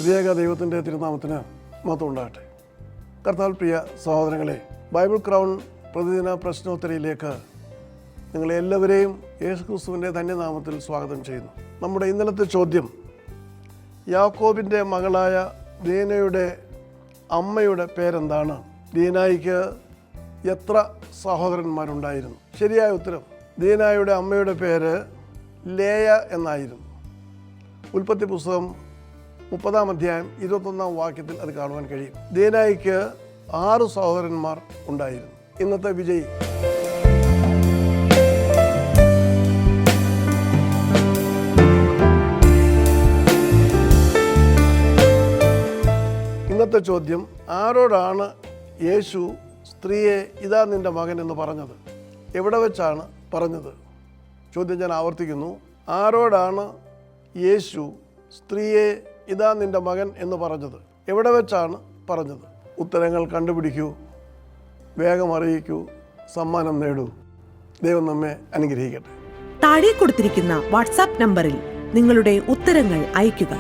ത്രിയേക ദൈവത്തിൻ്റെ തിരുനാമത്തിന് മഹത്വം ഉണ്ടാകട്ടെ. കർത്താവിൽ പ്രിയ സഹോദരങ്ങളെ, ബൈബിൾ ക്രൗൺ പ്രതിദിന പ്രശ്നോത്തരിയിലേക്ക് നിങ്ങളെ എല്ലാവരെയും യേശുക്രിസ്തുവിൻ്റെ ധന്യനാമത്തിൽ സ്വാഗതം ചെയ്യുന്നു. നമ്മുടെ ഇന്നലത്തെ ചോദ്യം, യാക്കോബിൻ്റെ മകളായ ദീനയുടെ അമ്മയുടെ പേരെന്താണ്? ദീനായിക്ക് എത്ര സഹോദരന്മാരുണ്ടായിരുന്നു? ശരിയായ ഉത്തരം, ദീനായുടെ അമ്മയുടെ പേര് ലേയ എന്നായിരുന്നു. ഉൽപ്പത്തി പുസ്തകം 30-ാം അധ്യായം 21-ാം വാക്യത്തിൽ അത് കാണുവാൻ കഴിയും. ദീനായിക്ക് 6 സഹോദരന്മാർ ഉണ്ടായിരുന്നു. ഇന്നത്തെ വിജയി ഇന്നത്തെ ചോദ്യം, ആരോടാണ് യേശു സ്ത്രീയെ ഇതാ നിൻ്റെ മകൻ എന്ന് പറഞ്ഞത്? എവിടെ വെച്ചാണ് പറഞ്ഞത്? ചോദ്യം ഞാൻ ആവർത്തിക്കുന്നു. ആരോടാണ് യേശു സ്ത്രീയെ ഇതാ നിൻ്റെ മകൻ എന്ന് പറഞ്ഞത്? എവിടെ വെച്ചാണ് പറഞ്ഞത്? ഉത്തരങ്ങൾ കണ്ടുപിടിക്കൂ, വേഗം അറിയിക്കൂ, സമ്മാനം നേടൂ. ദൈവം നമ്മെ അനുഗ്രഹിക്കട്ടെ. താഴെ കൊടുത്തിരിക്കുന്ന വാട്സാപ്പ് നമ്പറിൽ നിങ്ങളുടെ ഉത്തരങ്ങൾ അയയ്ക്കുക.